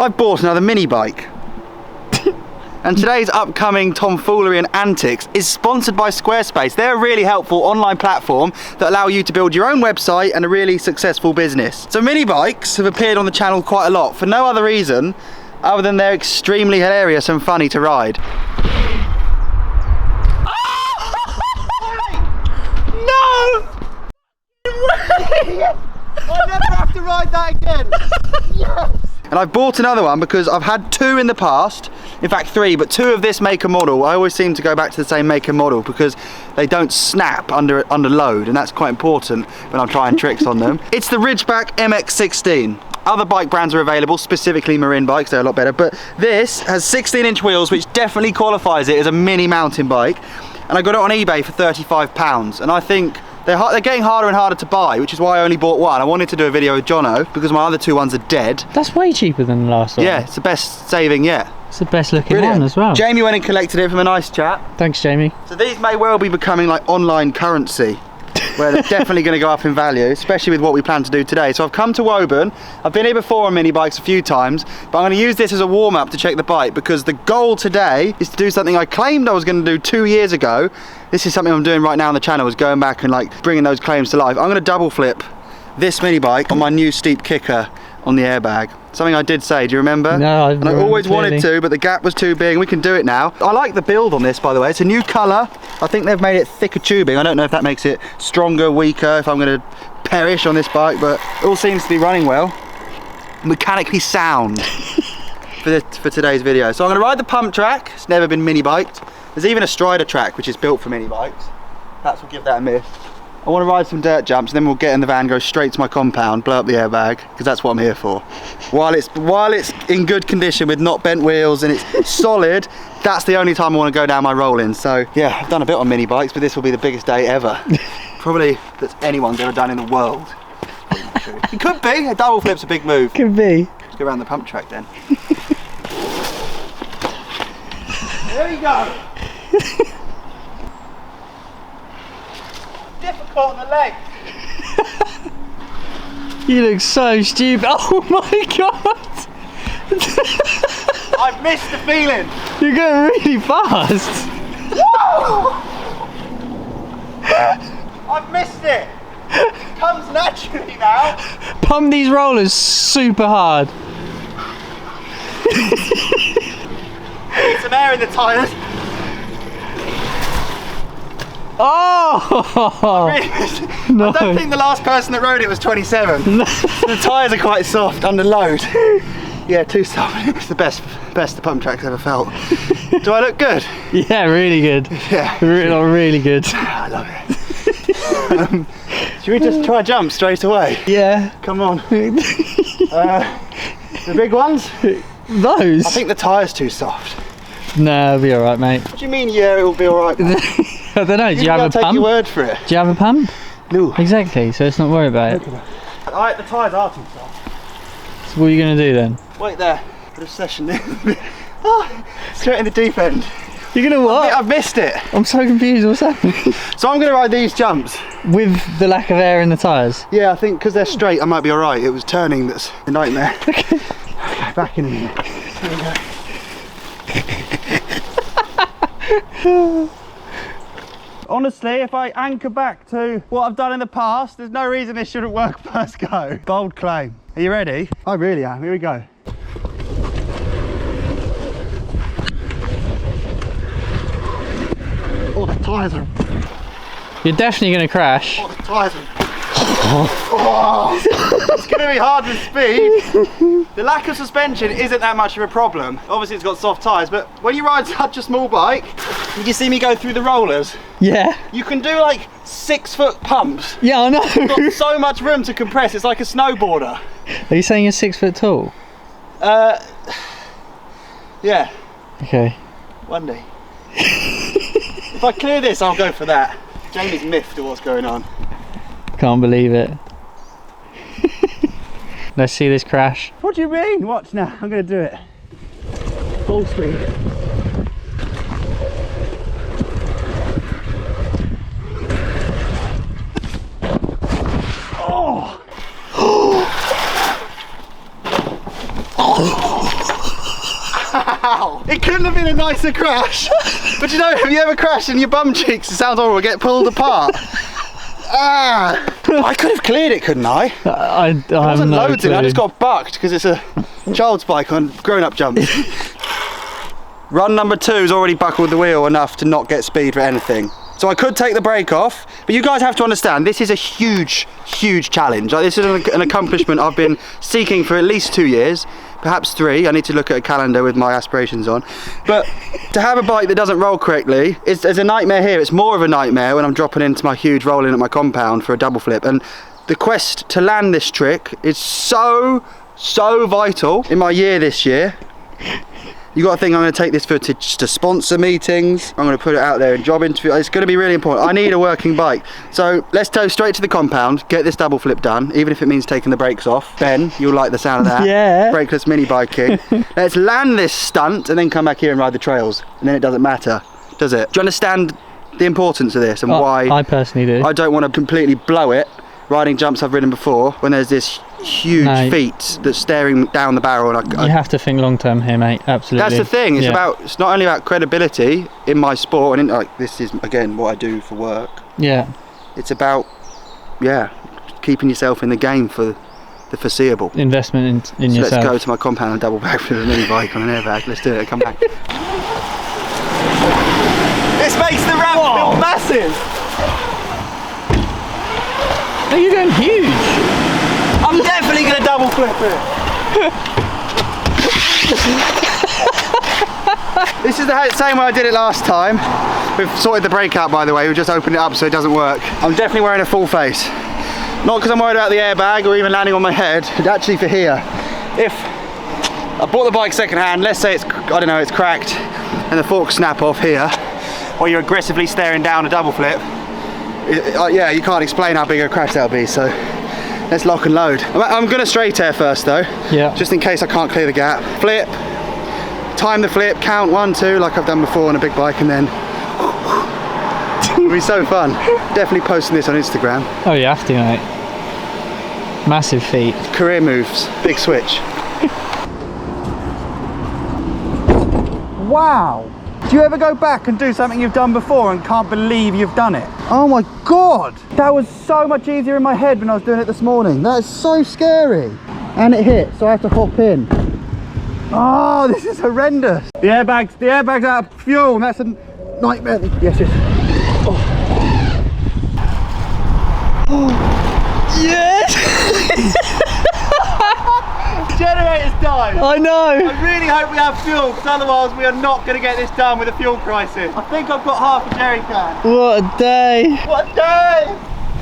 I've bought another mini bike. And today's upcoming tomfoolery and antics is sponsored by Squarespace. They're a really helpful online platform that allow you to build your own website and a really successful business. So mini bikes have appeared on the channel quite a lot for no other reason other than they're extremely hilarious and funny to ride. No! I never have to ride that again. Yes! And I've bought another one because I've had two in the past, in fact 3, but 2 of this make and model. I always seem to go back to the same make and model because they don't snap under load, and that's quite important when I'm trying tricks on them. It's the Ridgeback MX-16. Other bike brands are available, specifically Marin bikes, they're a lot better, but this has 16-inch wheels, which definitely qualifies it as a mini mountain bike. And I got it on eBay for £35, and I think they're getting harder and harder to buy, which is why I only bought one. I wanted to do a video with Jono because my other 2 ones are dead. That's way cheaper than the last one. Yeah, it's the best saving yet. It's the best looking one as well. Jamie went and collected it from a nice chap. Thanks, Jamie. So these may well be becoming like online currency, where they're definitely going to go up in value, especially with what we plan to do today. So I've come to Woburn. I've been here before on mini bikes a few times, but I'm going to use this as a warm-up to check the bike because the goal today is to do something I claimed I was going to do 2 years ago. This is something I'm doing right now on the channel, is going back and like bringing those claims to life. I'm going to double flip this mini bike on my new steep kicker on the airbag. Something I did say, do you remember? No, and I always wanted to, but the gap was too big, and we can do it now. I like the build on this, by the way. It's a new colour. I think they've made it thicker tubing. I don't know if that makes it stronger, weaker, if I'm going to perish on this bike, but it all seems to be running well. Mechanically sound for today's video. So I'm going to ride the pump track. It's never been mini biked. There's even a strider track, which is built for mini bikes. Perhaps we'll give that a miss. I want to ride some dirt jumps, and then we'll get in the van, go straight to my compound, blow up the airbag, because that's what I'm here for. While it's in good condition with not bent wheels and it's solid, that's the only time I want to go down my roll-ins. So yeah, I've done a bit on mini bikes, but this will be the biggest day ever. Probably that anyone's ever done in the world. It could be. A double flip's a big move. Could be. Let's go around the pump track then. There we go. Difficult on the legs. You look so stupid. Oh my god. I've missed the feeling. You're going really fast. Whoa! I've missed it. It comes naturally now. Pump these rollers super hard. Need some air in the tyres. Oh! No. I don't think the last person that rode it was 27. The tyres are quite soft under load. Yeah, too soft. It's the best the pump track's ever felt. Do I look good? Yeah, really good. Yeah. Really good. I love it. Should we just try jump straight away? Yeah. Come on. The big ones? Those? I think the tyre's too soft. No, it'll be alright, mate. What do you mean, yeah, it'll be alright? I don't know, do you have a take pump? your word for it. Do you have a pump? No. Exactly, so let's not worry about it. Alright, the tyres are too soft. So what are you going to do then? Wait there, bit of session there. Oh, straight in the deep end. You're going to what? I've missed it. I'm so confused, what's happening? So I'm going to ride these jumps. With the lack of air in the tyres? Yeah, I think because they're straight I might be alright. It was turning that's a nightmare. Okay, back in a minute. There we go. Honestly, if I anchor back to what I've done in the past, there's no reason this shouldn't work first go. Bold claim. Are you ready? I really am. Here we go. Oh, the tyres are... You're definitely going to crash. Oh, the tyres are... Oh, it's going to be hard with speed. The lack of suspension isn't that much of a problem. Obviously it's got soft tyres, but when you ride such a small bike, did you see me go through the rollers? Yeah. You can do like 6-foot pumps. Yeah, I know. You've got so much room to compress, it's like a snowboarder. Are you saying you're 6 foot tall? Yeah. Okay. One day. If I clear this, I'll go for that. Jamie's miffed at what's going on. Can't believe it. Let's see this crash. What do you mean? Watch now, I'm going to do it. Full speed. Oh! Wow! It couldn't have been a nicer crash. But you know, have you ever crashed and your bum cheeks, it sounds horrible, get pulled apart? Ah! I could have cleared it, couldn't I? I wasn't no loads in it, I clue. just got bucked because it's a child's bike on grown-up jumps. Run number 2's already buckled the wheel enough to not get speed for anything. So I could take the brake off, but you guys have to understand, this is a huge, huge challenge. Like, this is an accomplishment I've been seeking for at least 2 years, perhaps 3. I need to look at a calendar with my aspirations on. But to have a bike that doesn't roll correctly, there's a nightmare here. It's more of a nightmare when I'm dropping into my huge roll-in at my compound for a double flip. And the quest to land this trick is so vital in my year this year. You got to think I'm going to take this footage to sponsor meetings. I'm going to put it out there in job interviews. It's going to be really important. I need a working bike. So let's go straight to the compound, get this double flip done, even if it means taking the brakes off. Ben, you'll like the sound of that. Yeah. Brakeless mini biking. Let's land this stunt and then come back here and ride the trails. And then it doesn't matter, does it? Do you understand the importance of this and why? I personally do. I don't want to completely blow it riding jumps I've ridden before when there's this huge feet that's staring down the barrel. And you have to think long term here, mate. Absolutely. That's the thing. It's not only about credibility in my sport, and like this is again what I do for work. Yeah. It's about keeping yourself in the game for the foreseeable. Investment in So yourself. let's go to my compound and double back for the mini bike on an airbag. Let's do it. Come back. This makes the ramp feel massive. Oh, you're going huge. I'm definitely going to double flip it. This is the same way I did it last time. We've sorted the brake out, by the way. We've just opened it up so it doesn't work. I'm definitely wearing a full face. Not because I'm worried about the airbag or even landing on my head, but actually for here. If I bought the bike second hand, let's say it's, I don't know, it's cracked and the forks snap off here, or you're aggressively staring down a double flip, yeah, you can't explain how big a crash that'll be, so let's lock and load. I'm going to straight air first though, just in case I can't clear the gap. Flip, time the flip, count 1, 2 like I've done before on a big bike, and then it'll be so fun. Definitely posting this on Instagram. Oh, you have to, mate. Massive feat. Career moves, big switch. Wow! Do you ever go back and do something you've done before and can't believe you've done it? Oh my god! That was so much easier in my head when I was doing it this morning. That is so scary. And it hit, so I have to hop in. Oh, this is horrendous. The airbag's out of fuel, and that's a nightmare. Yes, yes. Oh. Yes! Generator's died. I know. I really hope we have fuel, because otherwise we are not going to get this done with a fuel crisis. I think I've got half a jerry can. What a day. What a day!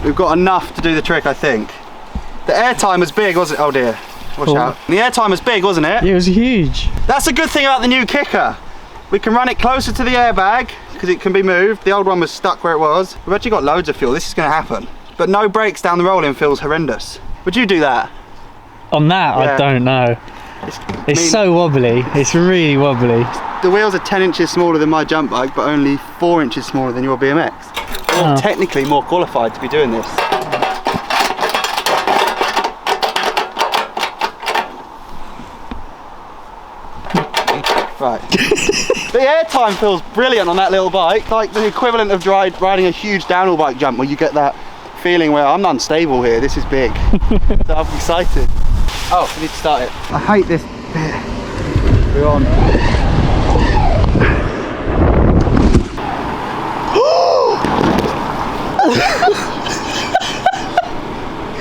We've got enough to do the trick, I think. The airtime was big, wasn't it? Oh dear. Watch out. The airtime was big, wasn't it? It was huge. That's a good thing about the new kicker. We can run it closer to the airbag, because it can be moved. The old one was stuck where it was. We've actually got loads of fuel. This is going to happen. But no brakes down the roll-in feels horrendous. Would you do that? On that, yeah. I don't know. It's so wobbly. It's really wobbly. The wheels are 10 inches smaller than my jump bike, but only 4 inches smaller than your BMX. You're technically more qualified to be doing this. Right. The airtime feels brilliant on that little bike. Like the equivalent of riding a huge downhill bike jump, where you get that feeling where I'm unstable here. This is big. So I'm excited. Oh, we need to start it. I hate this bit. We're on.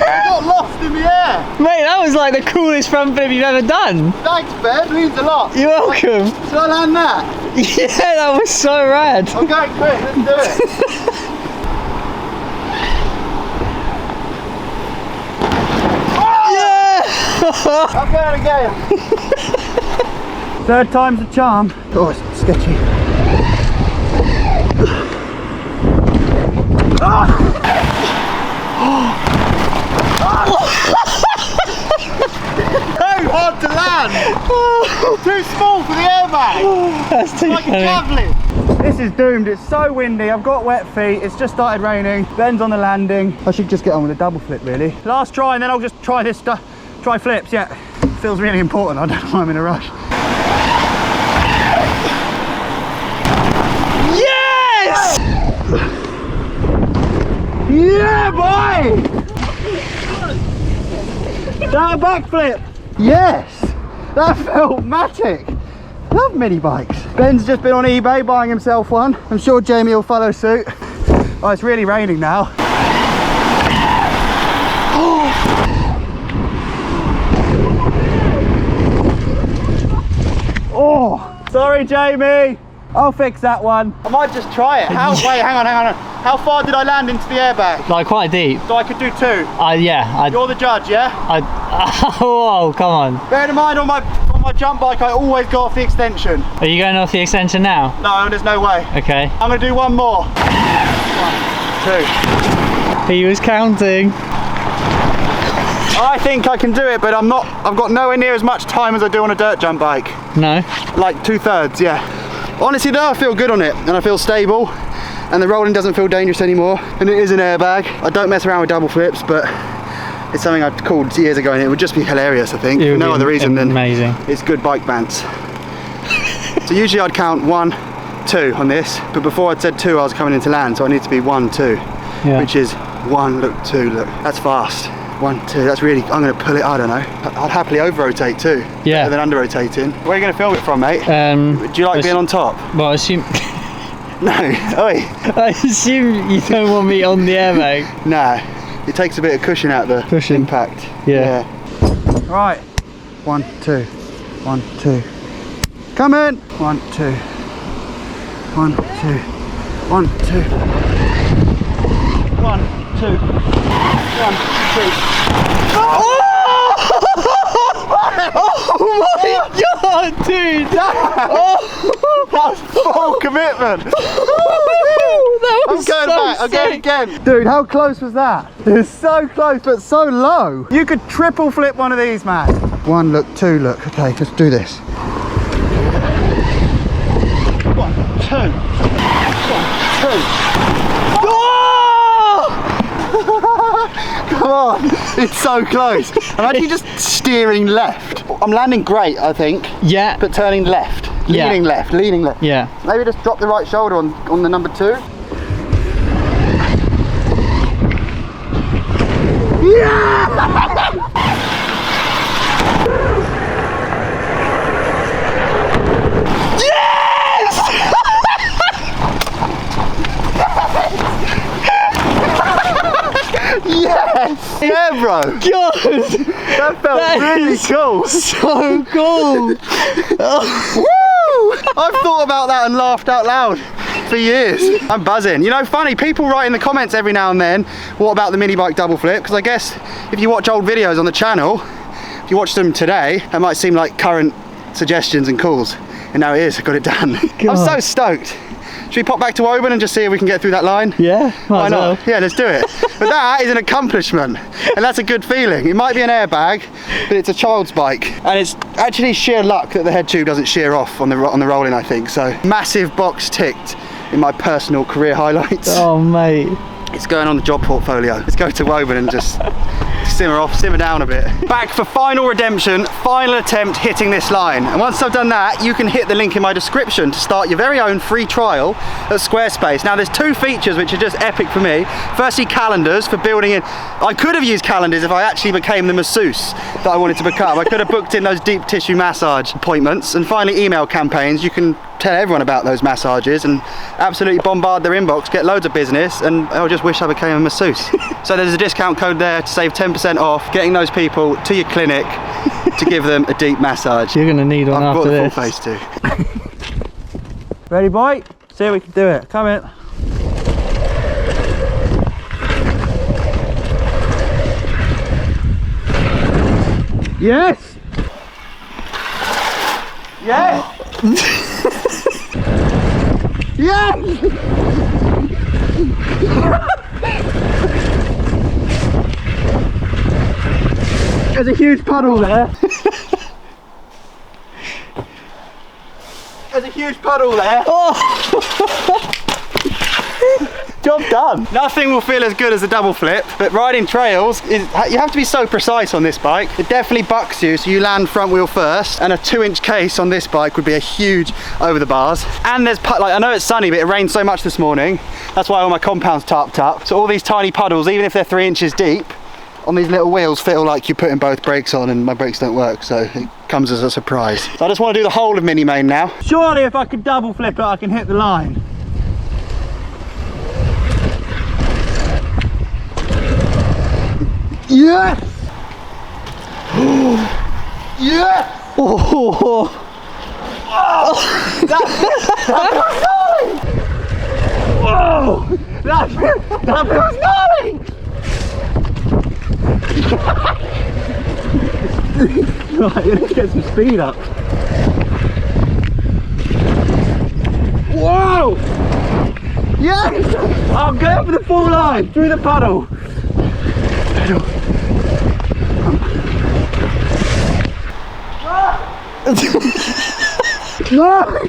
I got lost in the air. Mate, that was like the coolest front flip you've ever done. Thanks, Ben. It means a lot. You're welcome. Should I land that? Yeah, that was so rad. I'm going quick. Let's do it. I'm going again. Third time's the charm. Oh, it's sketchy. So hard to land. Too small for the airbag. That's too like funny. A cab lift. This is doomed. It's so windy. I've got wet feet. It's just started raining. Ben's on the landing. I should just get on with a double flip, really. Last try, and then I'll just try this stuff. Try flips, yeah. Feels really important. I don't know why I'm in a rush. Yes! Yeah, boy! That backflip! Yes! That felt matic! Love mini bikes. Ben's just been on eBay buying himself one. I'm sure Jamie will follow suit. Oh, it's really raining now. Oh, sorry, Jamie. I'll fix that one. I might just try it. Wait, hang on. How far did I land into the airbag? Like quite deep. So I could do 2? Yeah. You're the judge, yeah? Oh, come on. Bear in mind, on my jump bike, I always go off the extension. Are you going off the extension now? No, there's no way. Okay. I'm gonna do one more. 1, 2. He was counting. I think I can do it, but I've got nowhere near as much time as I do on a dirt jump bike. No? Like 2/3, yeah. Honestly though, I feel good on it, and I feel stable, and the rolling doesn't feel dangerous anymore, and it is an airbag. I don't mess around with double flips, but it's something I'd called years ago, and it would just be hilarious, I think, for no other reason than it's good bike bands. So usually I'd count 1, 2 on this, but before I'd said 2, I was coming into land, so I need to be 1, 2, which is 1, look, 2, look. That's fast. 1, 2, that's really, I'm going to pull it, I don't know. I'd happily over-rotate too. Yeah. Better than under-rotating. Where are you going to film it from, mate? Do you like being on top? Well, I assume... No, oi. I assume you don't want me on the airbag. Nah, it takes a bit of cushion out the impact. Yeah. Right, 1, 2, 1, 2. Come in. 1, 2, 1, 2, 1, 2. 1, 2, 1, 2. Oh! Oh my god, dude! That's full commitment. That was I'm going back. I'm going again. Dude, how close was that? It was so close, but so low. You could triple flip one of these, man. 1, look, 2, look. Okay, let's do this. 1, 2. 1, 2. Come on, it's so close. Imagine just steering left. I'm landing great, I think. Yeah. But turning left. Leaning left, leaning left. Yeah. Maybe just drop the right shoulder on the number 2. Yeah! Yes! Yeah, bro! God! That felt really cool! So cool! Woo! I've thought about that and laughed out loud for years. I'm buzzing. You know, funny, people write in the comments every now and then, what about the mini bike double flip? Because I guess if you watch old videos on the channel, if you watch them today, that might seem like current suggestions and calls. And now it is, I got it done. God. I'm so stoked. Should we pop back to Woburn and just see if we can get through that line? Yeah, why not? Well. Yeah, let's do it. But that is an accomplishment, and that's a good feeling. It might be an airbag, but it's a child's bike, and it's actually sheer luck that the head tube doesn't shear off on the rolling, I think. So massive box ticked in my personal career highlights. Oh mate, it's going on the job portfolio. Let's go to Woburn and just simmer down a bit. Back for final redemption, final attempt hitting this line. And once I've done that, you can hit the link in my description to start your very own free trial at Squarespace. Now there's 2 features which are just epic for me. Firstly, calendars for building in. I could have used calendars if I actually became the masseuse that I wanted to become. I could have booked in those deep tissue massage appointments. And finally, email campaigns. You can tell everyone about those massages and absolutely bombard their inbox, get loads of business, and I'll just wish I became a masseuse. So there's a discount code there to save 10% off getting those people to your clinic to give them a deep massage. You're gonna need one after this. I've got the full face too. Ready, boy? See if we can do it. Come in. Yes! Yes! Yes! There's a huge puddle there. There's a huge puddle there. Oh. Job done. Nothing will feel as good as a double flip, but riding trails, you have to be so precise on this bike. It definitely bucks you, so you land front wheel first, and a 2-inch case on this bike would be a huge over the bars. And there's, like, I know it's sunny, but it rained so much this morning. That's why all my compound's tarped up. So all these tiny puddles, even if they're 3 inches deep, on these little wheels feel like you're putting both brakes on, and my brakes don't work, so it comes as a surprise. So I just want to do the whole of Mini Main now. Surely if I could double flip it, I can hit the line. Yes! Yes! Oh! That feels gnarly! Right, let's get some speed up. Whoa! Yes! I'm going for the full line through the puddle. No!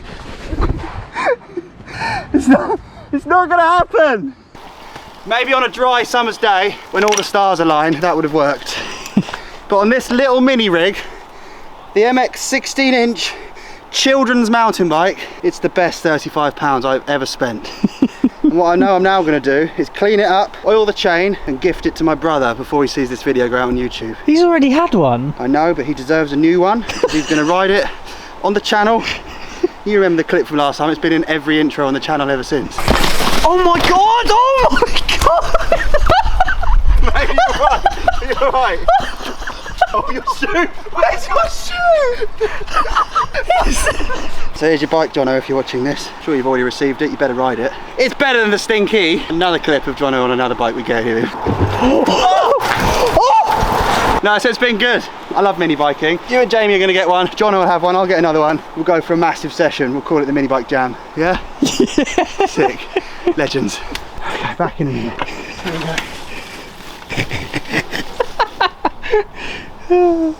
It's not gonna happen! Maybe on a dry summer's day, when all the stars aligned, that would have worked. But on this little mini rig, the MX 16-inch children's mountain bike, it's the best £35 I've ever spent. And what I know I'm now going to do is clean it up, oil the chain, and gift it to my brother before he sees this video go out on YouTube. He's already had one. I know, but he deserves a new one. He's going to ride it on the channel. You remember the clip from last time? It's been in every intro on the channel ever since. Oh my god! Oh my god! Mate, you're right. You're right. Oh, your shoe! Where's your shoe? So here's your bike, Jono, if you're watching this. I'm sure you've already received it, you better ride it. It's better than the Stinky. Another clip of Jono on another bike we gave him. No, so it's been good. I love mini biking. You and Jamie are going to get one. Jono will have one, I'll get another one. We'll go for a massive session. We'll call it the Mini Bike Jam. Yeah? Yeah. Sick. Legends. Okay, back in a minute. Here we go.